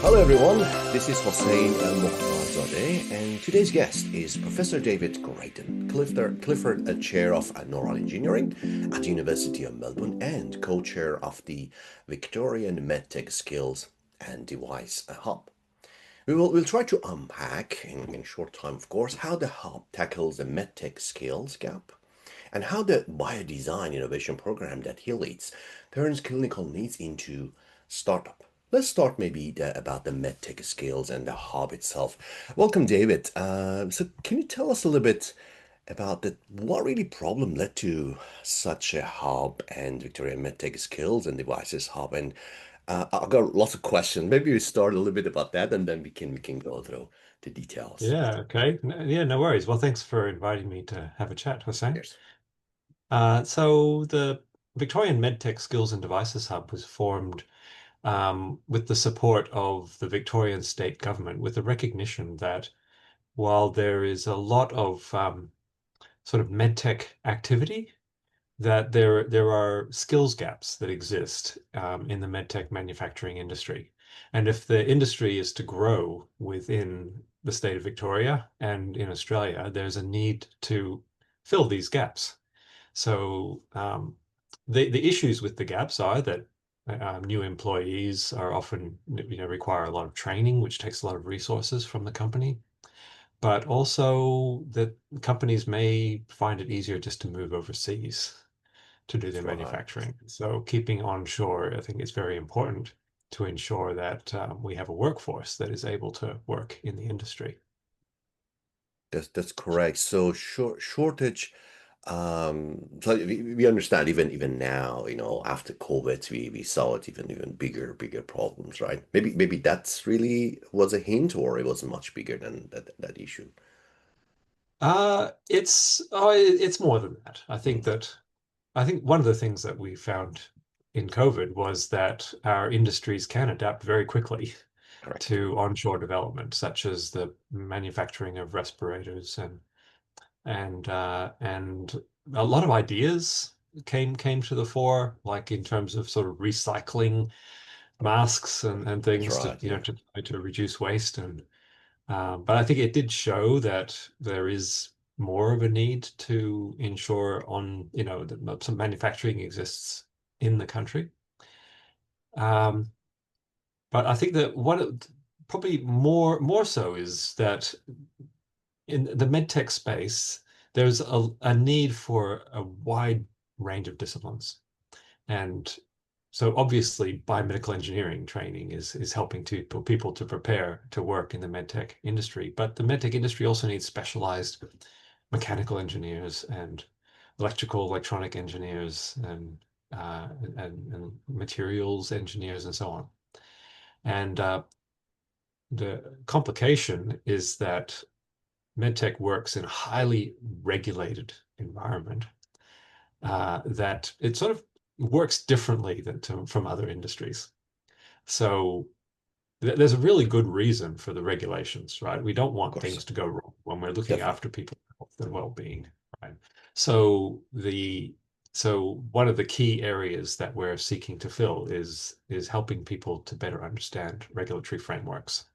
Hello everyone, this is Hossein Mokhtarzadeh and today's guest is Professor David Grayden, Clifford, a chair of neural engineering at the University of Melbourne and co-chair of the Victorian MedTech Skills and Device Hub. We'll try to unpack in short time, of course, how the hub tackles the MedTech skills gap and how the BioDesign Innovation Program that he leads turns clinical needs into startup. Let's start maybe about the MedTech skills and the hub itself. Welcome, David. So can you tell us a little bit about what really problem led to such a hub and Victorian MedTech Skills and Devices Hub? And I've got lots of questions. Maybe we start a little bit about that, and then we can go through the details. Yeah, okay. Yeah, no worries. Well, thanks for inviting me to have a chat, Hossein. Yes. So the Victorian MedTech Skills and Devices Hub was formed with the support of the Victorian state government, with the recognition that while there is a lot of sort of medtech activity, that there are skills gaps that exist in the medtech manufacturing industry. And if the industry is to grow within the state of Victoria and in Australia, there's a need to fill these gaps. So the issues with the gaps are that new employees are often, require a lot of training, which takes a lot of resources from the company. But also that companies may find it easier just to move overseas to do their Right. manufacturing. So keeping onshore, I think, is very important to ensure that we have a workforce that is able to work in the industry. That's correct. So shortage. So we understand even now, after COVID, we saw it even bigger problems, right? Maybe that's really was a hint, or it was much bigger than that issue. It's more than that. Mm, I think one of the things that we found in COVID was that our industries can adapt very quickly correct. to onshore development, such as the manufacturing of respirators and a lot of ideas came to the fore, like in terms of sort of recycling masks and That's things to right. you know Yeah. to try to reduce waste. And but I think it did show that there is more of a need to ensure that some manufacturing exists in the country. Um, but I think that probably more so is that in the medtech space, there's a need for a wide range of disciplines. And so obviously biomedical engineering training is helping people to prepare to work in the medtech industry. But the medtech industry also needs specialized mechanical engineers and electronic engineers and materials engineers and so on. And the complication is that medtech works in a highly regulated environment that it sort of works differently from other industries. So there's a really good reason for the regulations, right? We don't Of want course. things to go wrong when we're looking Definitely. after people's health and well-being, right? So one of the key areas that we're seeking to fill is helping people to better understand regulatory frameworks.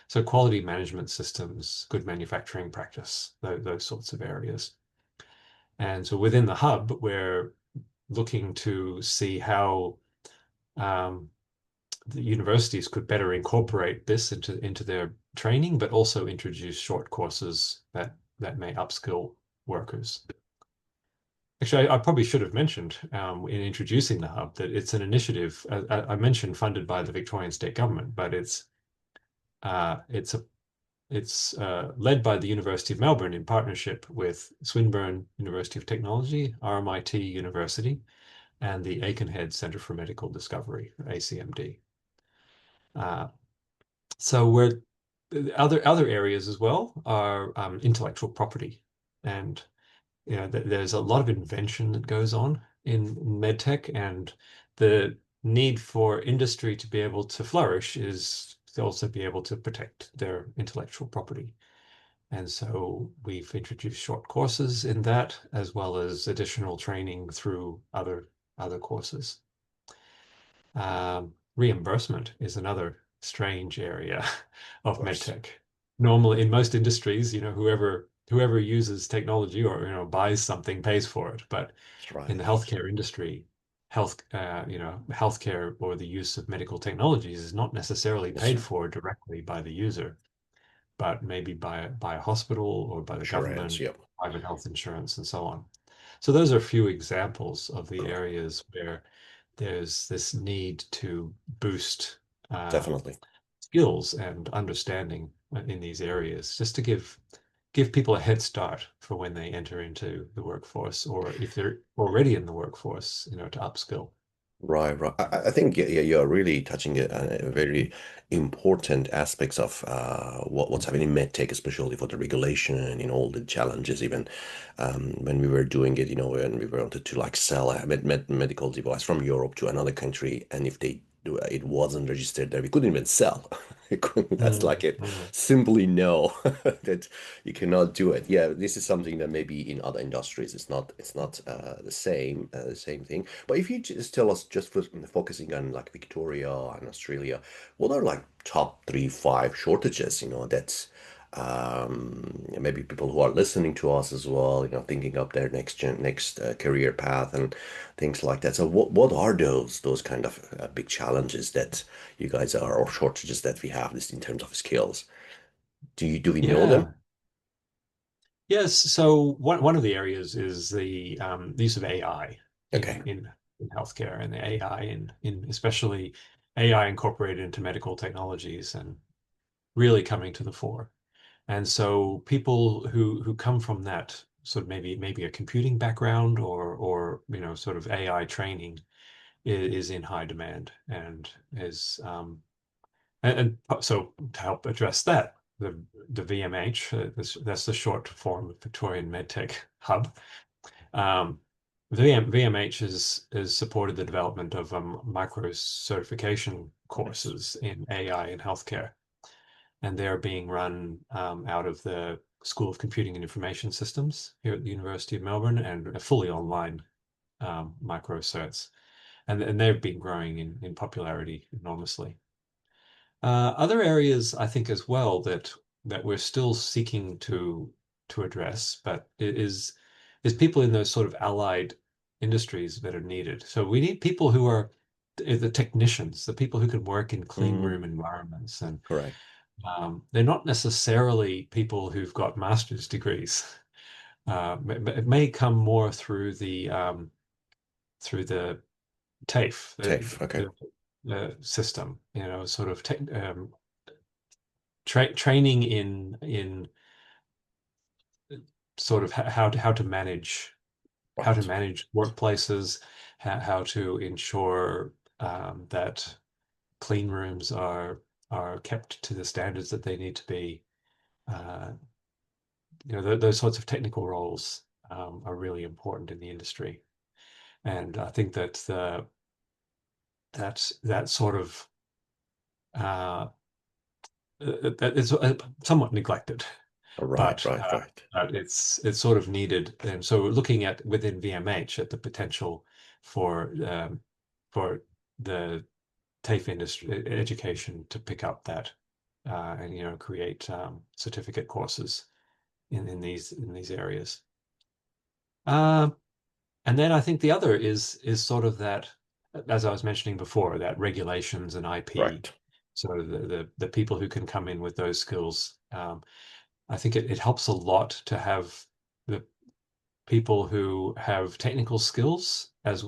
So quality management systems, good manufacturing practice, those sorts of areas. And so within the hub, we're looking to see how um, the universities could better incorporate this into their training, but also introduce short courses that may upskill workers. Actually, I probably should have mentioned in introducing the hub that it's an initiative I mentioned funded by the Victorian state government, but uh, it's a led by the University of Melbourne in partnership with Swinburne University of Technology, RMIT University, and the Aikenhead Centre for Medical Discovery, ACMD. Uh, so we're other areas as well are intellectual property, and there's a lot of invention that goes on in medtech, and the need for industry to be able to flourish is to also be able to protect their intellectual property. And so we've introduced short courses in that, as well as additional training through other courses. Reimbursement is another strange area Of of course. medtech. Normally, in most industries, whoever uses technology or buys something pays for it. But That's in right. the healthcare industry, healthcare or the use of medical technologies is not necessarily Yes, paid sir. for directly by the user, but maybe by a hospital or by the Insurance. government, Yep. private health insurance, and so on. So those are a few examples of the Right. areas where there's this need to boost Definitely. skills and understanding in these areas, just to give people a head start for when they enter into the workforce, or if they're already in the workforce, to upskill. Right, right. I think yeah, you're really touching a very important aspects of what's happening in medtech, especially for the regulation and all the challenges. Even when we were doing it, when we wanted to like sell a medical device from Europe to another country, and if they do it wasn't registered there, we couldn't even sell. That's Mm, like it. mm. Simply no, that you cannot do it. Yeah, this is something that maybe in other industries it's not the same thing. But if you just tell us, just for focusing on like Victoria and Australia, what are like top three, five shortages, that maybe people who are listening to us as well, thinking of their next career path and things like that. So what are those kind of big challenges that you guys are, or shortages that we have this in terms of skills? Do we know them? Yeah. Yes. So one of the areas is the use of AI Okay. in healthcare, and the AI in especially AI incorporated into medical technologies and really coming to the fore. And so people who come from that sort of maybe a computing background or sort of AI training is in high demand and is and so to help address that, the VMH, that's the short form of Victorian MedTech Hub. Um, VMH has supported the development of micro certification Nice. courses in AI in healthcare, and they're being run out of the School of Computing and Information Systems here at the University of Melbourne, and a fully online micro certs, and they've been growing in popularity enormously. Other areas, I think, as well that we're still seeking to address, but it is people in those sort of allied industries that are needed. So we need people who are the technicians, the people who can work in clean room Mm, environments, and correct. they're not necessarily people who've got master's degrees. It may come more through the TAFE, TAFE. Okay. the system, sort of training in sort of how to manage Right. workplaces, how to ensure that clean rooms are kept to the standards that they need to be. Uh, those sorts of technical roles are really important in the industry, and I think that that sort of uh, that is somewhat neglected. Right, but right, uh, right. but it's sort of needed. And so looking at within VMH at the potential for for the TAFE industry education to pick up that and create certificate courses in these areas. Um, and then I think the other is sort of that, as I was mentioning before, that regulations and IP. Right. So the people who can come in with those skills. I think it helps a lot to have the people who have technical skills as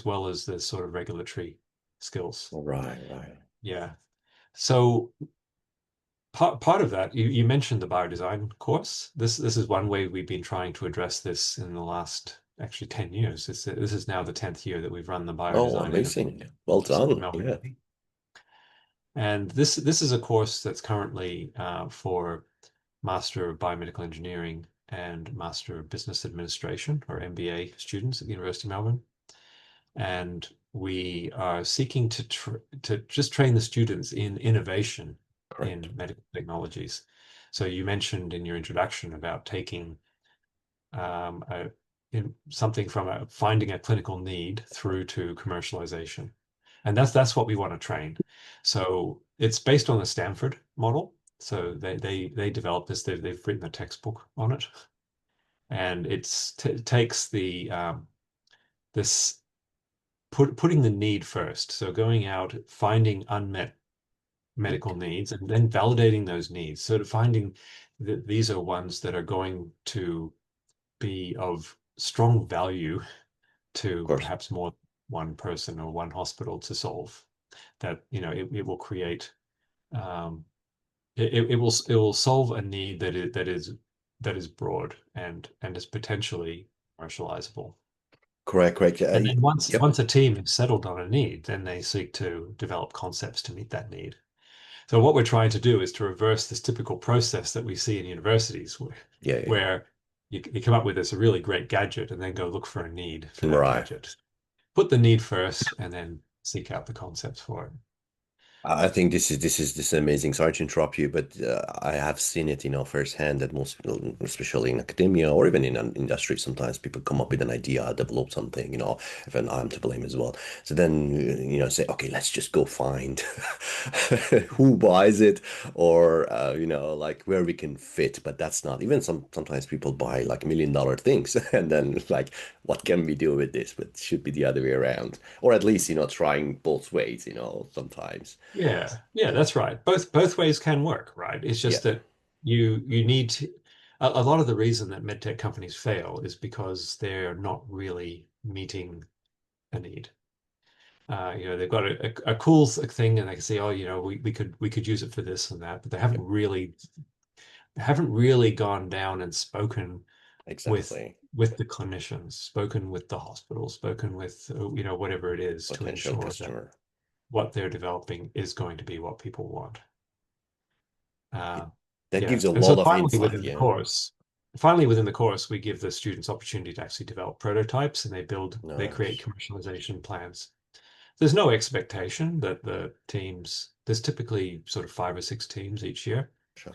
well as the sort of regulatory skills. Right, right. Yeah. So part of that, you mentioned the biodesign course. This is one way we've been trying to address this in the last actually 10 years. This is now the 10th year that we've run the Oh, biodesign amazing. innovation Well course at done. Melbourne Yeah. Uni. And this is a course that's currently for Master of Biomedical Engineering and Master of Business Administration, or MBA students at the University of Melbourne. And we are seeking to just train the students in innovation Correct. in medical technologies. So you mentioned in your introduction about taking something from finding a clinical need through to commercialization. And that's what we want to train. So it's based on the Stanford model. So they developed this. They've written a textbook on it, and it takes the this putting the need first. So going out, finding unmet medical Okay. needs, and then validating those needs. So to finding that these are ones that are going to be of strong value Of to course. perhaps more one person or one hospital to solve. That it will create it will solve a need that is broad and is potentially commercializable. Correct, correct. And then Yep. once a team has settled on a need, then they seek to develop concepts to meet that need. So what we're trying to do is to reverse this typical process that we see in universities Yeah, yeah, yeah. where you come up with this really great gadget and then go look for a need for that Right. gadget. Put the need first and then seek out the concepts for it. I think this is amazing. Sorry to interrupt you, but I have seen it, firsthand that most people, especially in academia or even in an industry, sometimes people come up with an idea, develop something, even I'm to blame as well. So then, say, okay, let's just go find who buys it or, like where we can fit. But that's not even sometimes people buy like $1 million things and then like, what can we do with this? But it should be the other way around, or at least, trying both ways, sometimes. Yeah, that's right. Both ways can work, right? It's Yeah, just that you need to a lot of the reason that medtech companies fail is because they're not really meeting a need. They've got a cool thing and they can say, oh, we could use it for this and that, but they yeah, haven't really gone down and spoken with exactly. with the clinicians, spoken with the hospital, spoken with whatever it is to Potential ensure that customer. what they're developing is going to be what people want. It- Uh, That yeah, gives a and so lot of insight, yeah. finally within the course, we give the students opportunity to actually develop prototypes, and they create Nice. commercialization plans. There's no expectation that there's typically sort of 5 or 6 teams each year, Sure.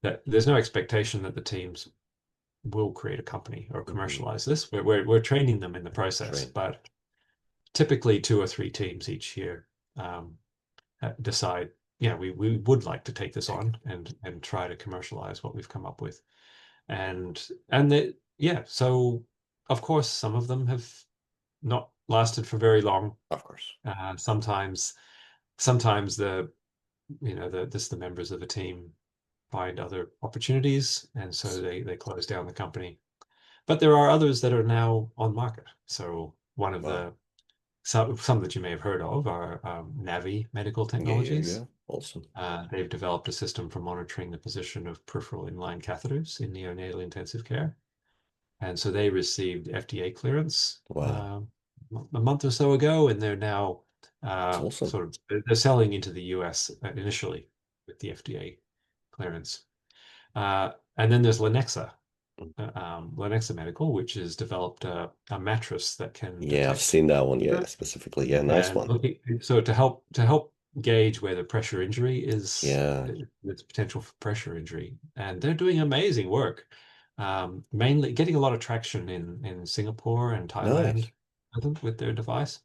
that there's no expectation that the teams will create a company or Hmm. commercialize this. We're training them in the process, Train. but typically 2 or 3 teams each year um, decide, yeah, we would like to take this Take it. on and try to commercialize what we've come up with. And yeah, so of course some of them have not lasted for very long. Of course. Sometimes the members of the team find other opportunities, and so they close down the company. But there are others that are now on market. So one of Wow. the some that you may have heard of are Navi Medical Yeah, yeah, Technologies. yeah. Awesome. They've developed a system for monitoring the position of peripheral inline catheters in neonatal intensive care. And so they received FDA clearance Wow. a month or so ago, and they're now It's awesome. sort of they're selling into the US initially with the FDA clearance. And then there's LuneXa Medical, which has developed a mattress that can Yeah, I've detect seen that one. Yeah, pressure specifically. Yeah, nice and one. looking so to help gauge whether pressure injury is Yeah. there's potential for pressure injury, and they're doing amazing work. Mainly getting a lot of traction in Singapore and Thailand, Nice. I think, with their device,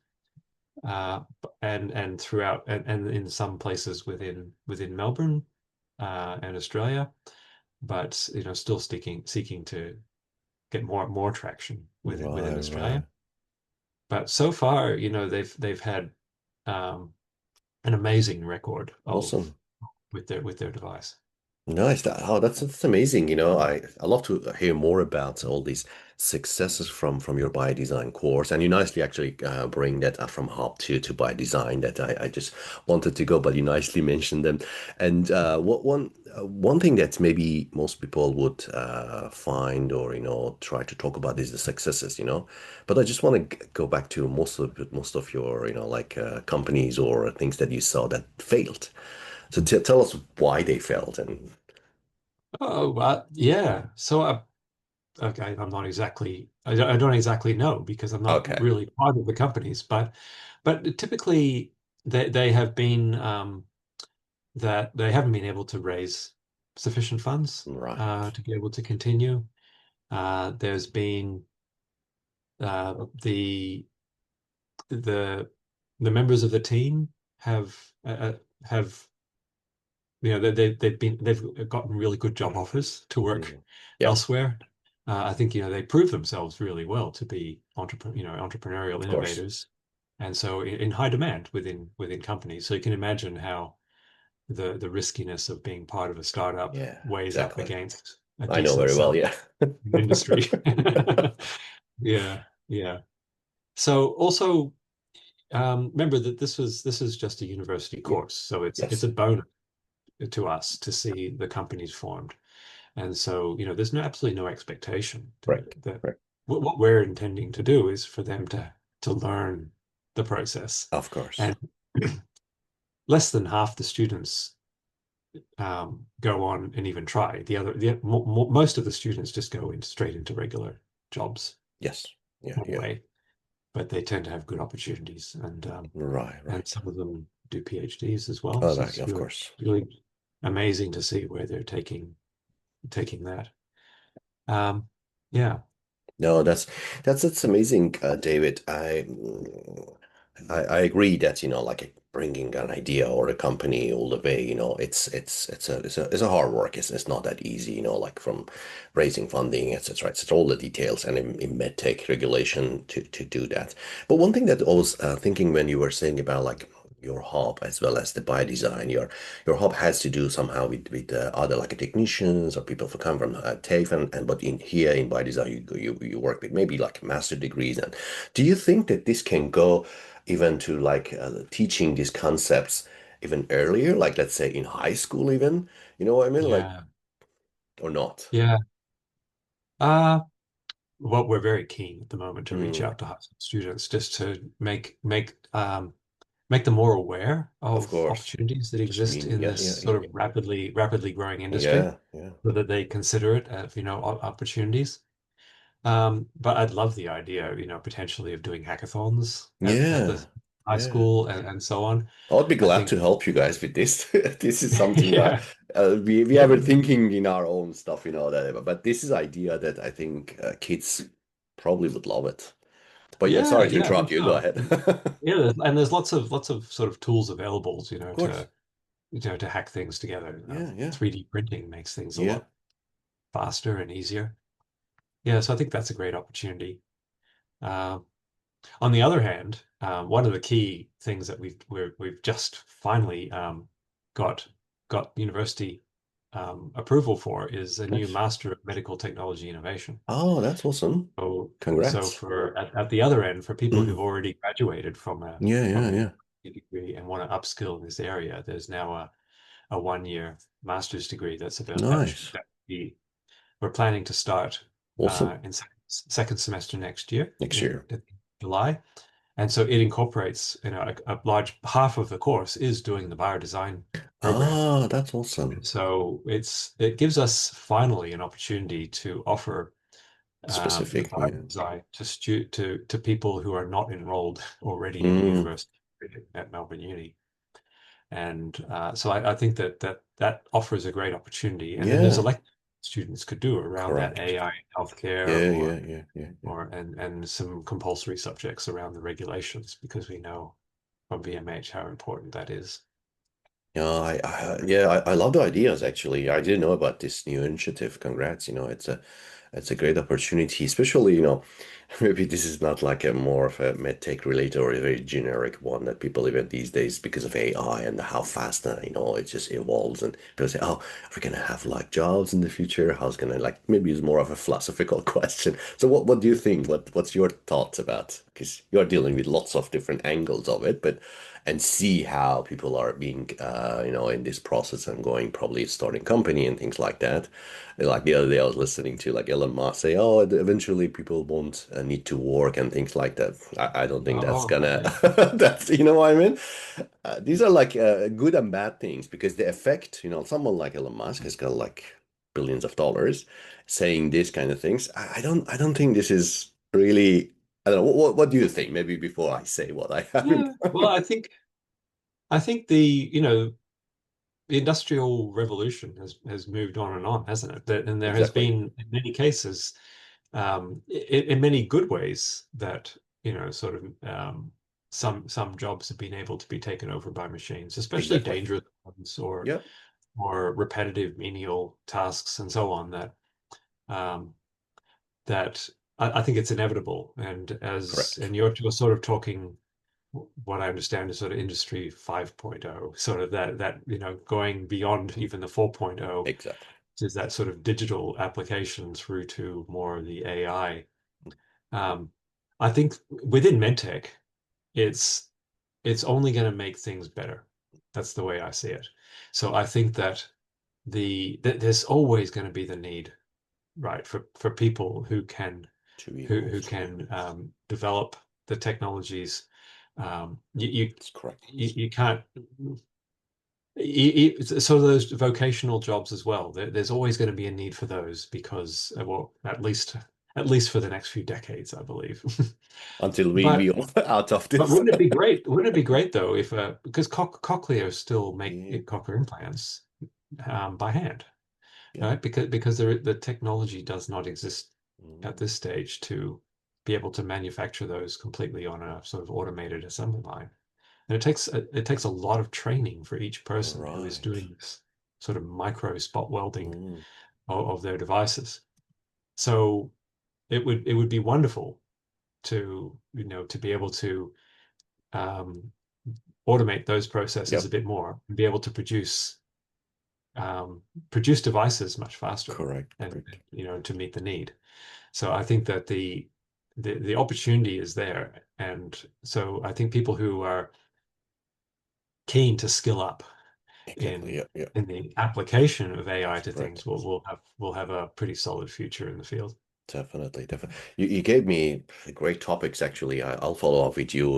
and throughout and in some places within Melbourne and Australia, but still seeking to get more traction within Right, Australia. right. But so far, they've had um, an amazing record of Awesome. with their device. Nice. That's amazing. I love to hear more about all these successes from your biodesign course, and you nicely actually bring that up from Hub to biodesign. That I just wanted to go, but you nicely mentioned them. And what one thing that maybe most people would find or try to talk about is the successes. But I just want to go back to most of your like companies or things that you saw that failed. So tell us why they failed and Oh, yeah. So okay, I don't exactly know because I'm not okay, really part of the companies, but typically they have been that they haven't been able to raise sufficient funds right. to be able to continue. There's been the the the members of the team have they've gotten really good job offers to work Mm. Yeah, elsewhere. I think they prove themselves really well to be entrepreneurial of course. innovators, and so in high demand within companies. So you can imagine how the riskiness of being part of a startup Yeah, weighs up exactly. against a I know decent very well. salary Yeah. in industry. Yeah, yeah. So also remember that this is just a university Yeah. course, so it's Yes. a bonus to us to see the companies formed. And so, there's absolutely no expectation Right. that Right. what we're intending to do is for them to learn the process. Of course. And less than half the students go on and even try. Most of the students just go in straight into regular jobs Yes. Yeah. Yeah. anyway, but they tend to have good opportunities, Right. and Right. some of them do PhDs as well. Oh, So that, it's of really course. really amazing to see where they're taking that. Um, yeah, No, that's amazing, David. I agree that like bringing an idea or a company all the way, it's a hard work. It's not that easy, like from raising funding, etc. It's all the details and in medtech regulation to do that. But one thing that I was thinking when you were saying about like your hub as well as the by design, your hub has to do somehow with other like technicians or people who come from TAFE and but in here in by design you work with maybe like master degrees. And do you think that this can go even to like teaching these concepts even earlier, like let's say in high school even, you know what I mean, like yeah, or not? yeah. Uh, what we're very keen at the moment to reach Mm, out to high school students just to make them more aware of of course. opportunities that Just exist mean in yeah, this yeah, sort of rapidly growing industry, yeah, yeah, so that they consider it opportunities. But I'd love the idea, potentially of doing hackathons at yeah, the high yeah. school and so on. I'd be I glad think, to help you guys with this. This is something yeah, we yeah, have been thinking in our own stuff, that. But this is idea that I think kids probably would love it. But yeah, yeah, sorry to yeah, I interrupt think you. Go so. ahead. Of Yeah, there's lots of sort of tools available, course. to hack things together. Yeah, yeah, 3D printing makes things a yeah. lot faster and easier. Yeah, so I think that's a great opportunity. Um, on the other hand, one of the key things that we've just finally got got university approval for is a new Nice. Master of Medical Technology Innovation. Oh, that's awesome. So Congrats. at the other end, for people who've Mm. already graduated Yeah, from yeah, a yeah. university degree and want to upskill in this area, there's now a 1 year master's degree that's about Nice. we're planning to start Awesome. in second semester next year Next in year. July. And so it incorporates, a large half of the course is doing the biodesign program. Ah, that's awesome. And so it gives us finally an opportunity to offer the Specific. Yeah. biodesign to people who are not enrolled already in a Mm. university at Melbourne Uni. And so I think that offers a great opportunity. And then there's Yeah. electives students could do around that Correct. AI healthcare Yeah, yeah, yeah, yeah, yeah. and some compulsory subjects around the regulations, because we know from BMH how important that is. Yeah, I love the ideas actually. I didn't know about this new initiative. Congrats, it's a great opportunity, especially, maybe this is not like a more of a medtech related or a very generic one that people even these days because of AI and how fast it just evolves and people say, oh, are we gonna have like jobs in the future? How's gonna like maybe it's more of a philosophical question. So what do you think? What's your thoughts about? Because you're dealing with lots of different angles of it, but and see how people are being in this process and going probably starting company and things like that. Like the other day I was listening to like Elon Musk say, oh, eventually people won't need to work and things like that. I don't think that's Oh, gonna right. that's what I mean. These are like good and bad things because the effect, someone like Elon Musk has got like billions of dollars saying this kind of things. I don't think this is really. I don't know. What do you think? Maybe before I say what I have in Yeah. Well, I think the industrial revolution has moved on and on, hasn't it? And there has exactly. been, in many cases, in many good ways, that sort of some jobs have been able to be taken over by machines, especially Exactly. dangerous ones Yeah. or repetitive menial tasks and so on um, that I think it's inevitable. And Correct. you're sort of talking what I understand is sort of industry 5.0, sort of that going beyond even the 4.0 Exactly. is that sort of digital application through to more of the AI. Um, I think within medtech, it's it's only going to make things better. That's the way I see it. So I think that there's always going to be the need, right, for people To who evolve. Yeah. can develop the technologies. You, you It's correct. you can't. So those vocational jobs as well. There's always going to be a need for those because, well, at least for the next few decades, I believe. Until we But all out of but this. wouldn't it be great? Wouldn't it be great though if because cochlear still make Yeah. cochlear implants by hand, Yeah. right? Because the technology does not exist at Mm. this stage to be able to manufacture those completely on a sort of automated assembly line. And it takes a lot of training for each person who is Right. doing this sort of micro spot welding Mm. of their devices. So it would be wonderful to be able to um, automate those processes a Yep. bit more and be able to produce devices much faster Correct. and Correct. to meet the need. So I think that the opportunity is there, and so I think people who are keen to skill up Exactly. in Yeah. Yeah. in the application of AI That's to correct. things will have a pretty solid future in the field. Definitely, definitely. You gave me great topics, actually. I'll follow up with you.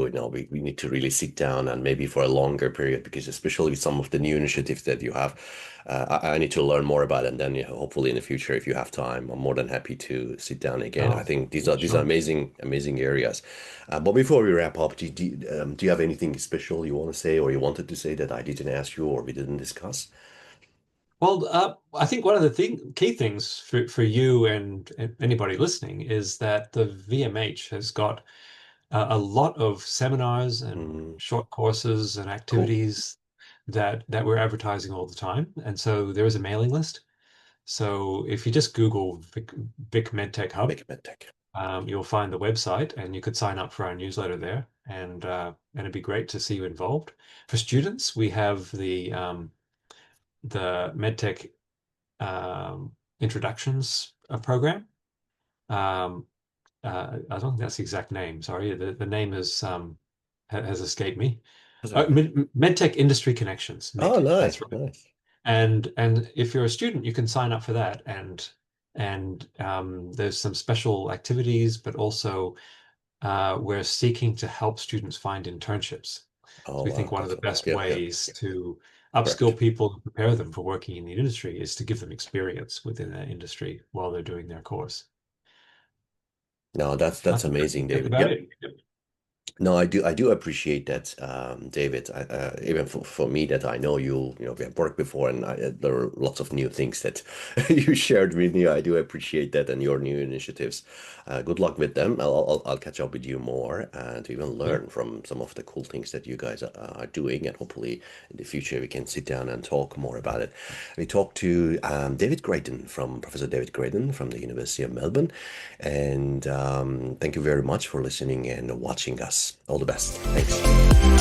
We need to really sit down and maybe for a longer period, because especially with some of the new initiatives that you have, I need to learn more about it. And then, hopefully in the future, if you have time, I'm more than happy to sit down again. I Oh, think these yeah, are sure. amazing, amazing areas. But before we wrap up, do you have anything special you want to say or you wanted to say that I didn't ask you or we didn't discuss? Well, I think one of the key things for you and anybody listening is that the VMH has got a lot of seminars and Mm, short courses and cool. activities that we're advertising all the time. And so there is a mailing list. So if you just Google Vic MedTech Hub, Make medtech. you'll find the website and you could sign up for our newsletter there. And it'd be great to see you involved. For students, we have the MedTech introductions program. Um, I don't think that's the exact name. Sorry, the name has escaped me. That's okay. MedTech Industry Connections, Oh, MIC. nice, That's right. nice. And if you're a student, you can sign up for that. And there's some special activities, but also we're seeking to help students find internships. So Oh, we think wow, one of that's the amazing. best Yeah, yeah, ways yeah. to Correct. upskill people and prepare them for working in the industry is to give them experience within that industry while they're doing their course. No, I that's think amazing, that's David. about Yep. it. Yep. No, I do appreciate that, David. Even for me, that I know we have worked before, and there are lots of new things that you shared with me. I do appreciate that and your new initiatives. Good luck with them. I'll catch up with you more and to even Yeah. learn from some of the cool things that you guys are doing, and hopefully in the future we can sit down and talk more about it. We talked to David Grayden from Professor David Grayden from the University of Melbourne. And thank you very much for listening and watching us. All the best. Thanks.